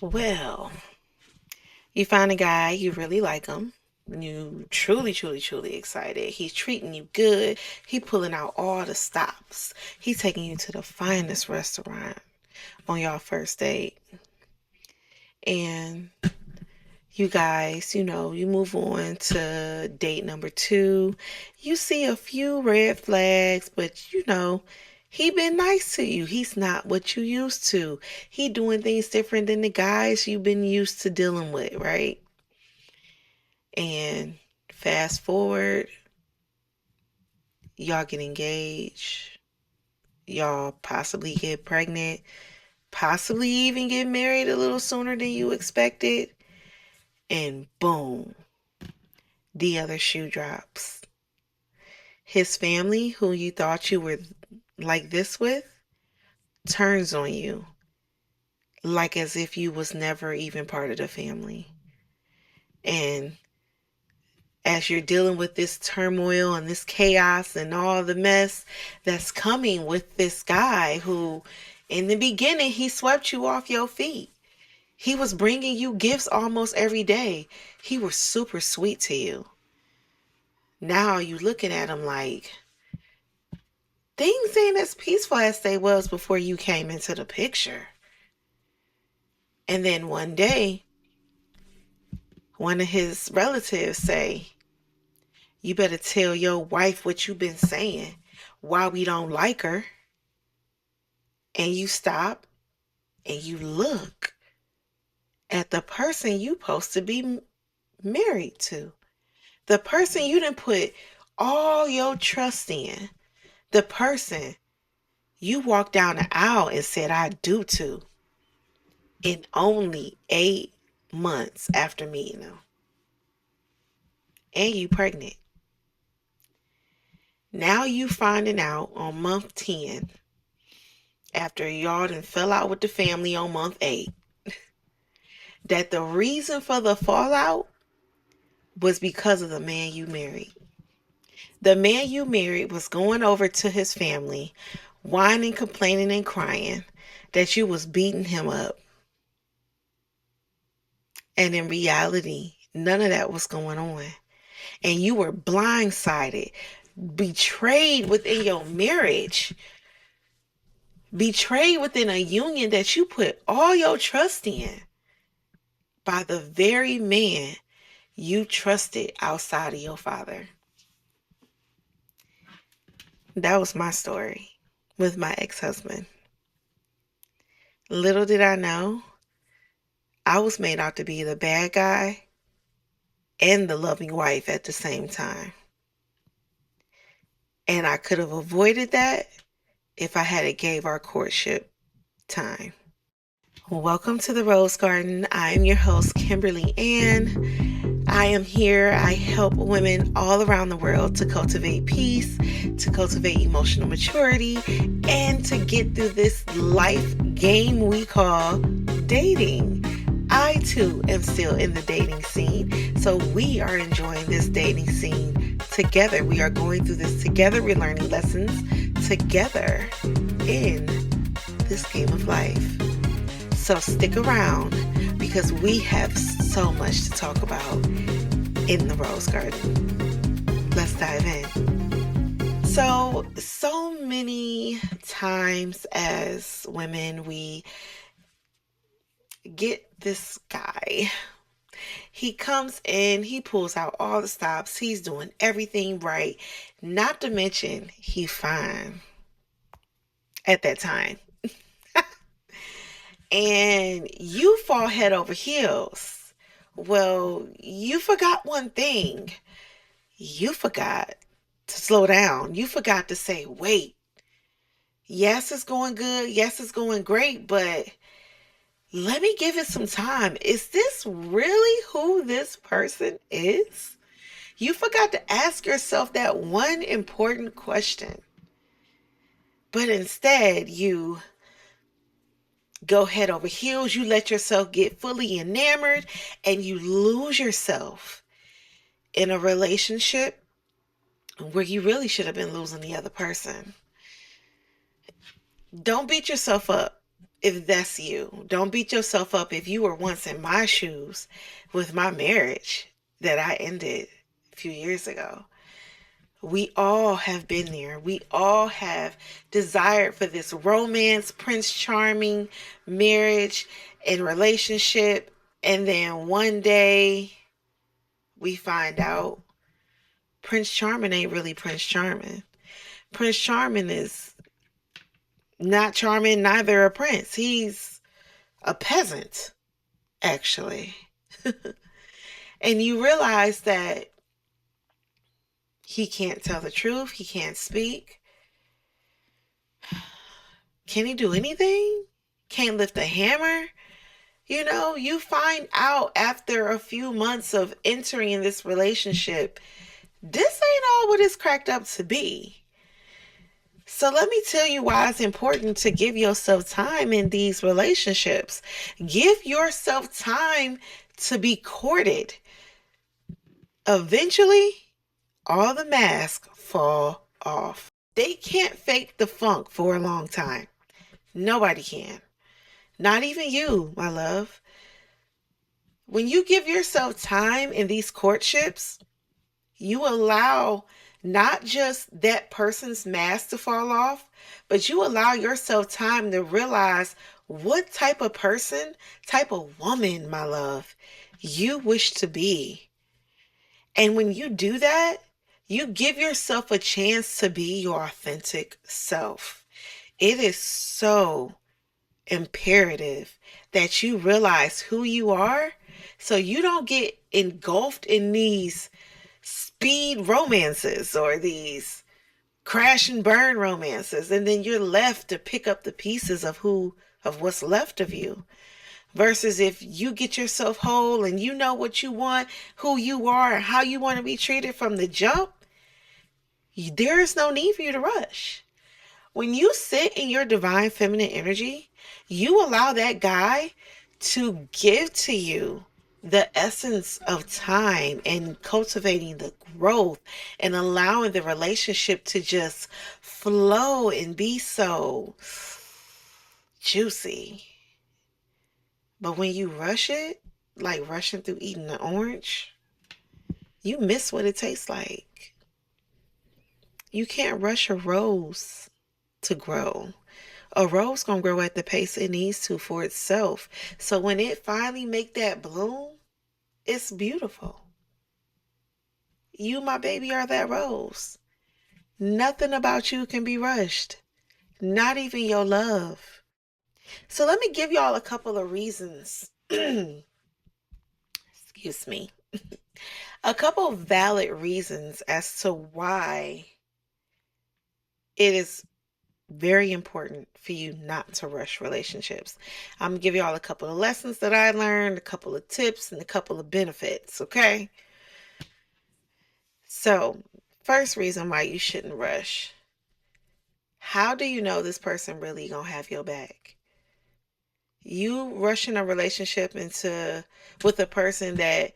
Well, you find a guy, you really like him. You truly, truly, truly excited. He's treating you good. He pulling out all the stops. He's taking you to the finest restaurant on your first date. And you guys, you move on to date number two. You see a few red flags, but he been nice to you. He's not what you used to. He doing things different than the guys you've been used to dealing with, right? And fast forward, y'all get engaged, y'all possibly get pregnant, possibly even get married a little sooner than you expected, and boom, the other shoe drops. His family, who you thought you were like this with, turns on you like as if you was never even part of the family. And as you're dealing with this turmoil and this chaos and all the mess that's coming with this guy who, in the beginning, he swept you off your feet. He was bringing you gifts almost every day. He was super sweet to you. Now you looking at him like things ain't as peaceful as they was before you came into the picture. And then one day, one of his relatives say, "You better tell your wife what you been saying, why we don't like her." And you stop and you look at the person you supposed to be married to. The person you done put all your trust in. The person you walked down the aisle and said, "I do" to, in only 8 months after meeting them. And you pregnant. Now you finding out on month 10, after y'all done fell out with the family on month 8, that the reason for the fallout was because of the man you married. The man you married was going over to his family, whining, complaining, and crying that you was beating him up. And in reality, none of that was going on. And you were blindsided, betrayed within your marriage, betrayed within a union that you put all your trust in by the very man you trusted outside of your father. That was my story with my ex-husband. Little did I know, I was made out to be the bad guy and the loving wife at the same time. And I could have avoided that if I had gave our courtship time. Welcome to the Rose Garden. I am your host, Kimberly Ann. I am here. I help women all around the world to cultivate peace, to cultivate emotional maturity, and to get through this life game we call dating. I too am still in the dating scene, so we are enjoying this dating scene together. We are going through this together. We're learning lessons together in this game of life. So stick around because we have so much to talk about in the Rose Garden. Let's dive in. So many times as women, we get this guy. He comes in, he pulls out all the stops, he's doing everything right. Not to mention, he fine at that time. And you fall head over heels. Well, you forgot one thing. You forgot to slow down. You forgot to say, wait, yes, it's going good. Yes, it's going great, but let me give it some time. Is this really who this person is? You forgot to ask yourself that one important question. But instead, you go head over heels. You let yourself get fully enamored and you lose yourself in a relationship where you really should have been losing the other person. Don't beat yourself up if that's you. Don't beat yourself up if you were once in my shoes with my marriage that I ended a few years ago. We all have been there. We all have desired for this romance, Prince Charming marriage and relationship. And then one day we find out Prince Charming ain't really Prince Charming. Prince Charming is not charming, neither a prince. He's a peasant, actually. And you realize that he can't tell the truth, he can't speak. Can he do anything? Can't lift a hammer? You know, you find out after a few months of entering in this relationship, this ain't all what it's cracked up to be. So let me tell you why it's important to give yourself time in these relationships. Give yourself time to be courted. Eventually, all the masks fall off. They can't fake the funk for a long time. Nobody can. Not even you, my love. When you give yourself time in these courtships, you allow not just that person's mask to fall off, but you allow yourself time to realize what type of person, type of woman, my love, you wish to be. And when you do that, you give yourself a chance to be your authentic self. It is so imperative that you realize who you are so you don't get engulfed in these speed romances or these crash and burn romances, and then you're left to pick up the pieces of what's left of you. Versus if you get yourself whole and you know what you want, who you are, and how you want to be treated from the jump, there is no need for you to rush. When you sit in your divine feminine energy, you allow that guy to give to you the essence of time and cultivating the growth and allowing the relationship to just flow and be so juicy. But when you rush it, like rushing through eating an orange, you miss what it tastes like. You can't rush a rose to grow. A rose gonna grow at the pace it needs to for itself. So when it finally make that bloom, it's beautiful. You, my baby, are that rose. Nothing about you can be rushed. Not even your love. So let me give y'all a couple of reasons. Excuse me. A couple of valid reasons as to why it is very important for you not to rush relationships. I'm going to give y'all a couple of lessons that I learned, a couple of tips, and a couple of benefits, okay? So, first reason why you shouldn't rush. How do you know this person really gonna have your back? You rushing a relationship with a person that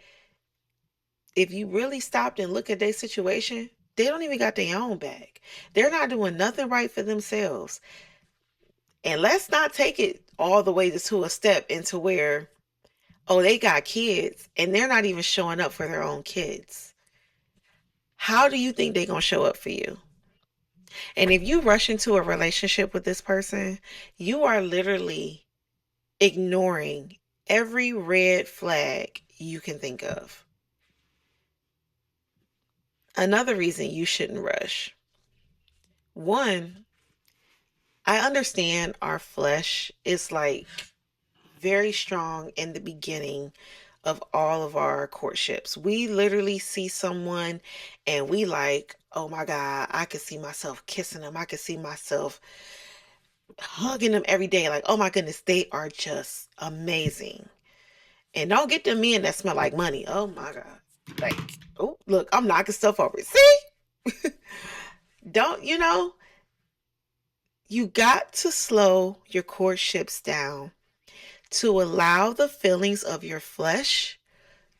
if you really stopped and look at their situation, they don't even got their own back. They're not doing nothing right for themselves. And let's not take it all the way to a step into where, oh, they got kids and they're not even showing up for their own kids. How do you think they're going to show up for you? And if you rush into a relationship with this person, you are literally ignoring every red flag you can think of. Another reason you shouldn't rush. One, I understand our flesh is like very strong in the beginning of all of our courtships. We literally see someone and we like, oh my God, I could see myself kissing them. I could see myself hugging them every day. Like, oh my goodness, they are just amazing. And don't get them men that smell like money. Oh my God. Like, oh, look, I'm knocking stuff over. See? Don't, you got to slow your courtships down to allow the feelings of your flesh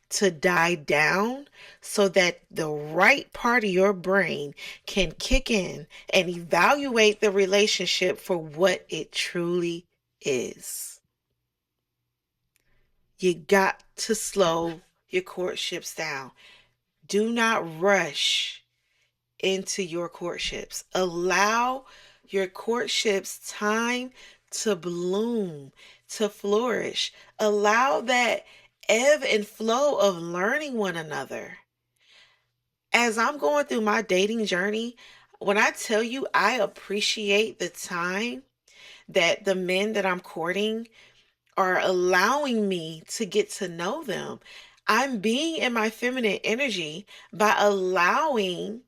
to die down so that the right part of your brain can kick in and evaluate the relationship for what it truly is you got to slow your courtships down. Do not rush into your courtships. Allow your courtships time to bloom, to flourish. Allow that ebb and flow of learning one another. As I'm going through my dating journey, when I tell you I appreciate the time that the men that I'm courting are allowing me to get to know them, I'm being in my feminine energy by allowing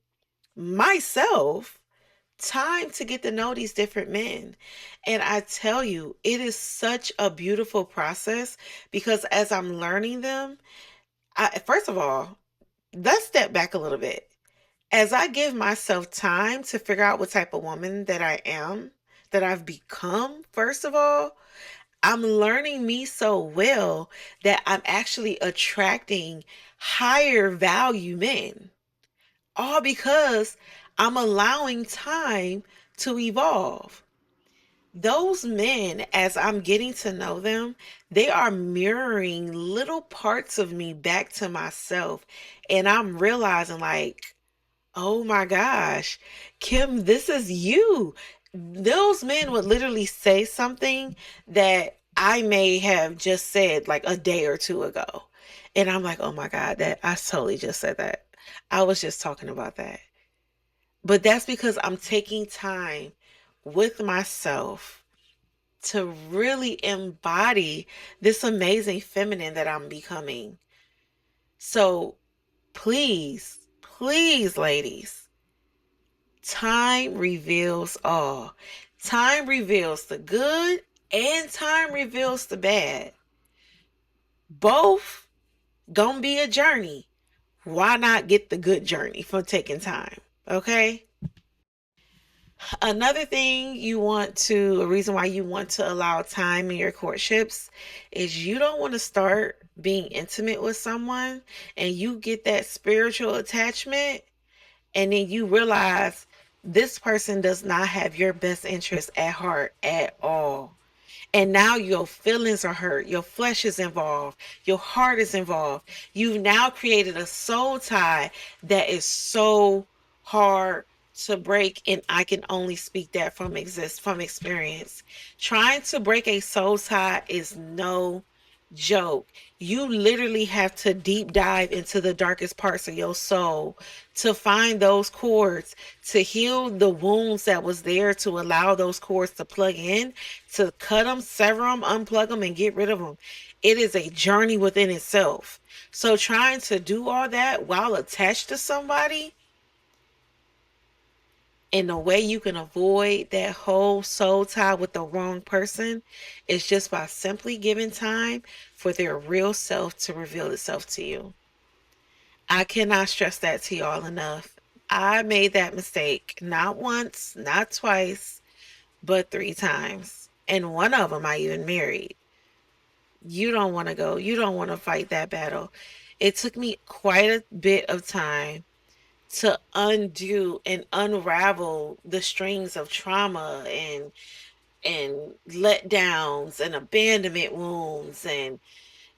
myself time to get to know these different men. And I tell you, it is such a beautiful process because as I'm learning them, first of all, let's step back a little bit. As I give myself time to figure out what type of woman that I am, that I've become, first of all, I'm learning me so well that I'm actually attracting higher value men. All because I'm allowing time to evolve. Those men, as I'm getting to know them, they are mirroring little parts of me back to myself. And I'm realizing, like, oh my gosh, Kim, this is you. Those men would literally say something that I may have just said like a day or two ago. And I'm like, oh my God, that I totally just said that. I was just talking about that. But that's because I'm taking time with myself to really embody this amazing feminine that I'm becoming. So please, please, ladies, time reveals all. Time reveals the good and time reveals the bad. Both gonna be a journey. Why not get the good journey for taking time? Okay? Another thing a reason why you want to allow time in your courtships is you don't want to start being intimate with someone and you get that spiritual attachment and then you realize this person does not have your best interest at heart at all. And now your feelings are hurt, your flesh is involved, your heart is involved. You've now created a soul tie that is so hard to break, and I can only speak that from experience. Trying to break a soul tie is no joke. You literally have to deep dive into the darkest parts of your soul to find those cords, to heal the wounds that was there, to allow those cords to plug in, to cut them, sever them, unplug them, and get rid of them. It is a journey within itself. So trying to do all that while attached to somebody, and the way you can avoid that whole soul tie with the wrong person is just by simply giving time for their real self to reveal itself to you. I cannot stress that to y'all enough. I made that mistake not once, not twice, but 3 times. And one of them I even married. You don't want to go. You don't want to fight that battle. It took me quite a bit of time to undo and unravel the strings of trauma and letdowns and abandonment wounds and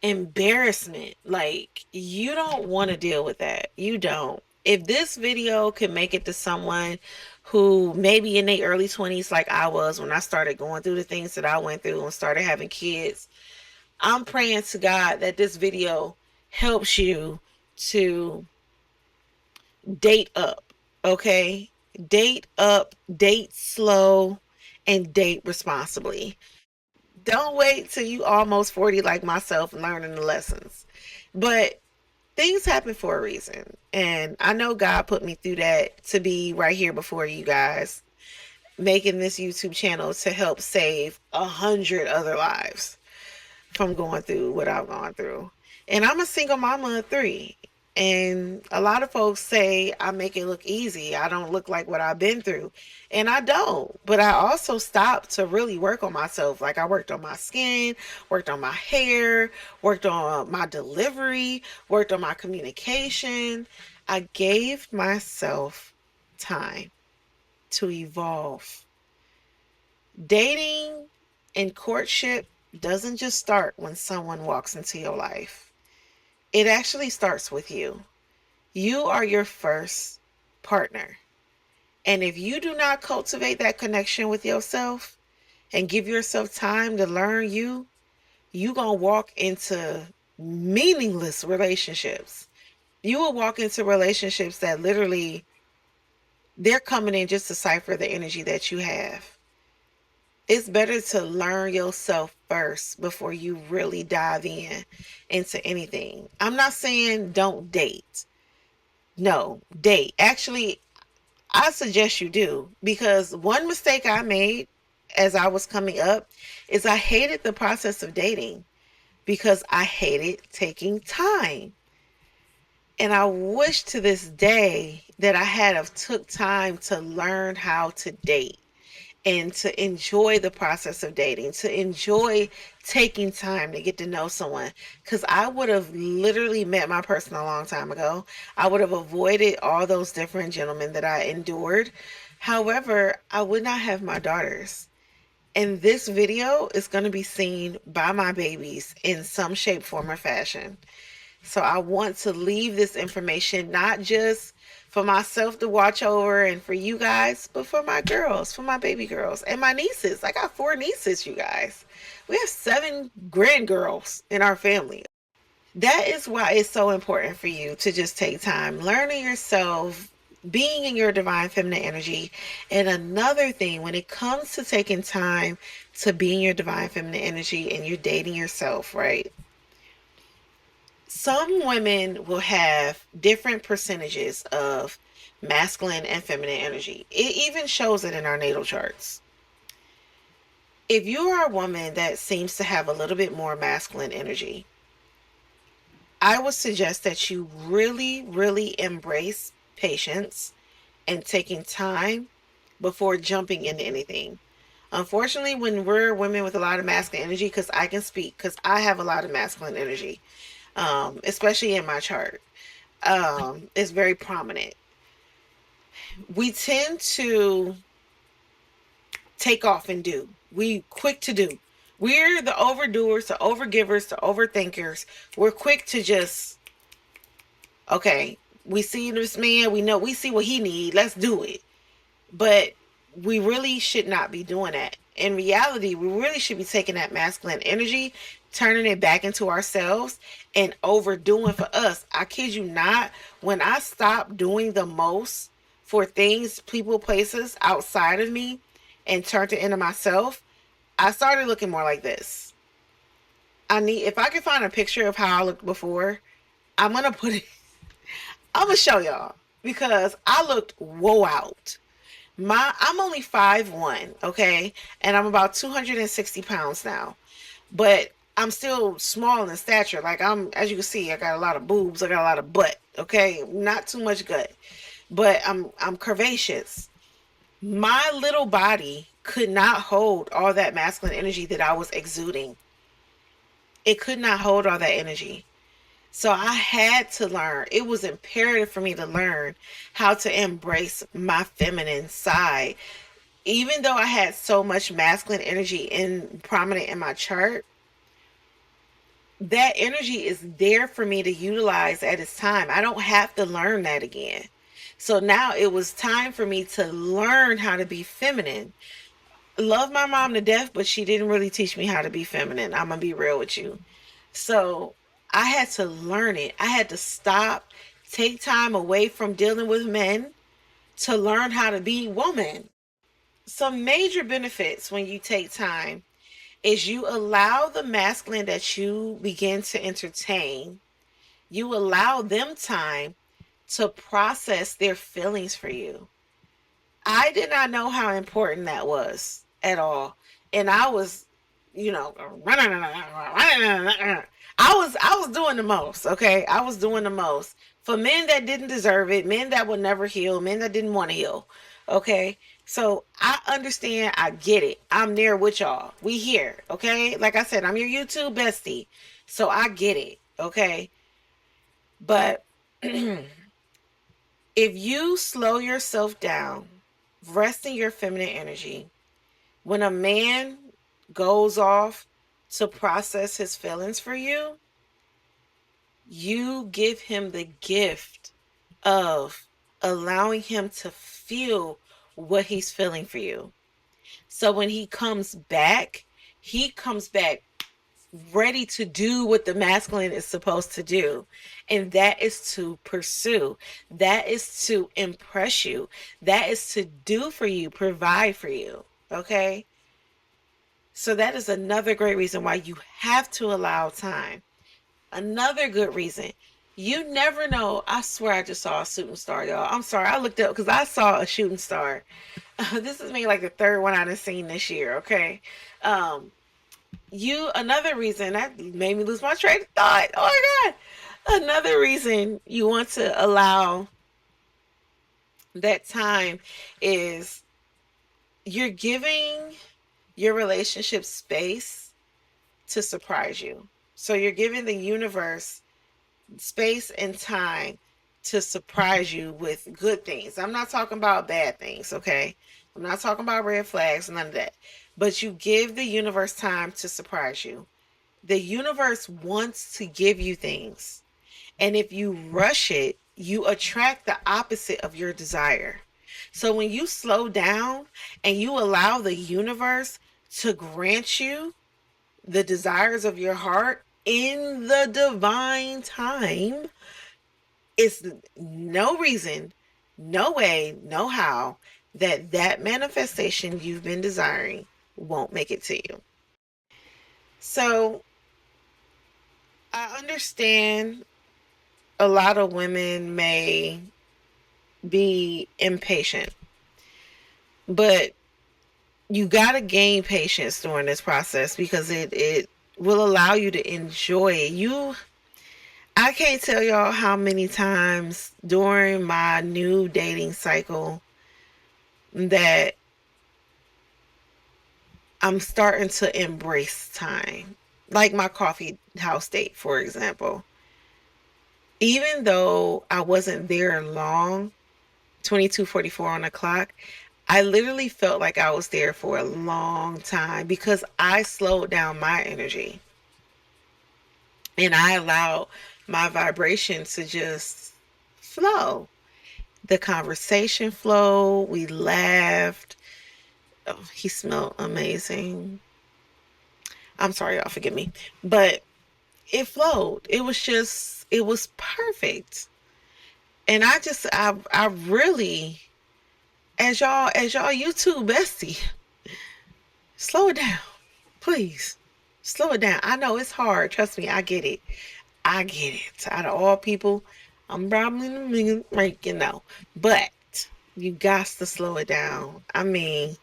embarrassment. Like, you don't want to deal with that. You don't. If this video could make it to someone who maybe in their early 20s, like I was when I started going through the things that I went through and started having kids, I'm praying to God that this video helps you to date up, okay? Date up, date slow, and date responsibly. Don't wait till you almost 40 like myself learning the lessons. But things happen for a reason. And I know God put me through that to be right here before you guys, making this YouTube channel to help save 100 other lives from going through what I've gone through. And I'm a single mama of 3. And a lot of folks say I make it look easy. I don't look like what I've been through. And I don't. But I also stopped to really work on myself. Like, I worked on my skin, worked on my hair, worked on my delivery, worked on my communication. I gave myself time to evolve. Dating And courtship doesn't just start when someone walks into your life. It actually starts with you. You are your first partner. And if you do not cultivate that connection with yourself and give yourself time to learn you gonna walk into meaningless relationships. You will walk into relationships that literally they're coming in just to cipher the energy that you have. It's better to learn yourself first before you really dive in into anything. I'm not saying don't date. No, date. Actually, I suggest you do, because one mistake I made as I was coming up is I hated the process of dating because I hated taking time. And I wish to this day that I had have took time to learn how to date and to enjoy the process of dating, to enjoy taking time to get to know someone. Because I would have literally met my person a long time ago. I would have avoided all those different gentlemen that I endured. However, I would not have my daughters. And this video is going to be seen by my babies in some shape, form, or fashion. So I want to leave this information not just for myself to watch over and for you guys, but for my girls, for my baby girls, and my nieces. I got 4 nieces, you guys. We have 7 grandgirls in our family. That is why it's so important for you to just take time learning yourself, being in your divine feminine energy. And another thing, when it comes to taking time to be in your divine feminine energy and you're dating yourself, right? Some women will have different percentages of masculine and feminine energy. It even shows it in our natal charts. If you are a woman that seems to have a little bit more masculine energy, I would suggest that you really, really embrace patience and taking time before jumping into anything. Unfortunately, when we're women with a lot of masculine energy, because I can speak, because I have a lot of masculine energy, especially in my chart, is very prominent. We tend to take off and do. We quick to do. We're the overdoers, the overgivers, the overthinkers. We're quick to just, okay, we see this man, we see what he needs, let's do it. But we really should not be doing that. In reality, we really should be taking that masculine energy, turning it back into ourselves, and overdoing for us. I kid you not, when I stopped doing the most for things, people, places outside of me and turned it into myself, I started looking more like this. If I can find a picture of how I looked before, I'm gonna put it, I'm gonna show y'all, because I looked woe out. I'm only 5'1", okay? And I'm about 260 pounds now. But I'm still small in stature. Like, as you can see, I got a lot of boobs, I got a lot of butt, okay? Not too much gut. But I'm curvaceous. My little body could not hold all that masculine energy that I was exuding. It could not hold all that energy. So I had to learn. It was imperative for me to learn how to embrace my feminine side. Even though I had so much masculine energy prominent in my chart, that energy is there for me to utilize at its time. I don't have to learn that again. So now it was time for me to learn how to be feminine. Love my mom to death, but she didn't really teach me how to be feminine. I'm gonna be real with you. So I had to learn it. I had to stop, take time away from dealing with men to learn how to be woman. Some major benefits when you take time is you allow the masculine that you begin to entertain, you allow them time to process their feelings for you. I did not know how important that was at all. And I was, I was doing the most, okay? I was doing the most for men that didn't deserve it, men that would never heal, men that didn't want to heal. Okay? So I understand, I get it. I'm there with y'all. We here, okay? Like I said, I'm your YouTube bestie. So I get it, okay? But if you slow yourself down, rest in your feminine energy, when a man goes off to process his feelings for you, you give him the gift of allowing him to feel what he's feeling for you. So when he comes back ready to do what the masculine is supposed to do. And that is to pursue. That is to impress you. That is to do for you, provide for you. Okay? So that is another great reason why you have to allow time. Another good reason. You never know. I swear I just saw a shooting star, y'all. I'm sorry. I looked up because I saw a shooting star. This is maybe like the third one I've seen this year, okay? Um, another reason that made me lose my train of thought. Oh my God. Another reason you want to allow that time is you're giving your relationship space to surprise you. So you're giving the universe space and time to surprise you with good things. I'm not talking about bad things, okay? I'm not talking about red flags, none of that. But you give the universe time to surprise you. The universe wants to give you things. And if you rush it, you attract the opposite of your desire. So when you slow down and you allow the universe to grant you the desires of your heart in the divine time, it's no reason, no way, no how that manifestation you've been desiring won't make it to you. So I understand a lot of women may be impatient, but you got to gain patience during this process because it will allow you to enjoy it. I can't tell y'all how many times during my new dating cycle that I'm starting to embrace time. Like my coffee house date, for example. Even though I wasn't there long, 22:44 on the clock, I literally felt like I was there for a long time because I slowed down my energy and I allowed my vibration to just flow. The conversation flowed, we laughed. Oh, he smelled amazing. I'm sorry, y'all, forgive me. But it flowed. It was perfect. And I really, as y'all YouTube bestie, slow it down. Please. Slow it down. I know it's hard. Trust me, I get it. I get it. Out of all people, I'm probably the But you got to slow it down. I mean,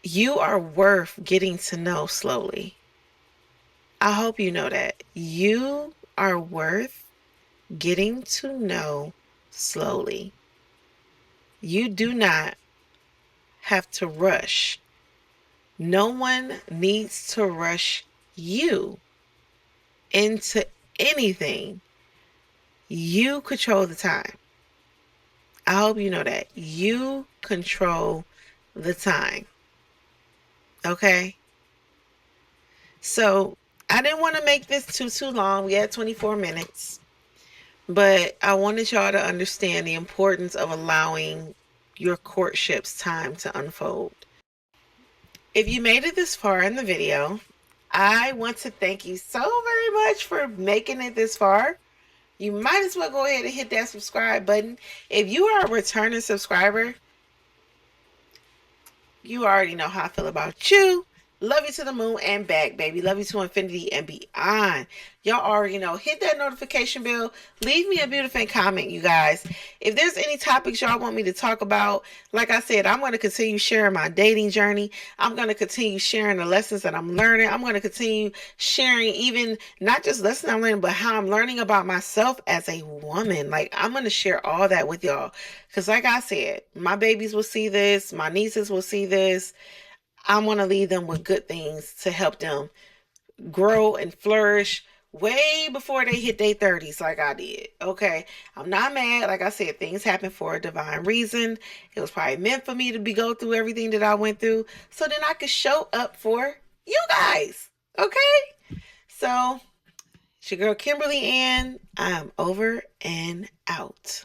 you are worth getting to know slowly. I hope you know that. You are worth getting to know slowly. You do not have to rush. No one needs to rush you into anything. You control the time. I hope you know that. You control the time. Okay? So, I didn't want to make this too long. We had 24 minutes. But I wanted y'all to understand the importance of allowing your courtship's time to unfold. If you made it this far in the video, I want to thank you so very much for making it this far. You might as well go ahead and hit that subscribe button. If you are a returning subscriber, you already know how I feel about you. Love you to the moon and back, baby. Love you to infinity and beyond. Y'all already know. Hit that notification bell. Leave me a beautiful comment, you guys. If there's any topics y'all want me to talk about, like I said, I'm going to continue sharing my dating journey. I'm going to continue sharing the lessons that I'm learning. I'm going to continue sharing even not just lessons I'm learning, but how I'm learning about myself as a woman. Like, I'm going to share all that with y'all. Because like I said, my babies will see this. My nieces will see this. I want to leave them with good things to help them grow and flourish way before they hit their 30s like I did. Okay. I'm not mad. Like I said, things happen for a divine reason. It was probably meant for me to be go through everything that I went through so then I could show up for you guys. Okay? So, it's your girl Kimberly Ann. I'm over and out.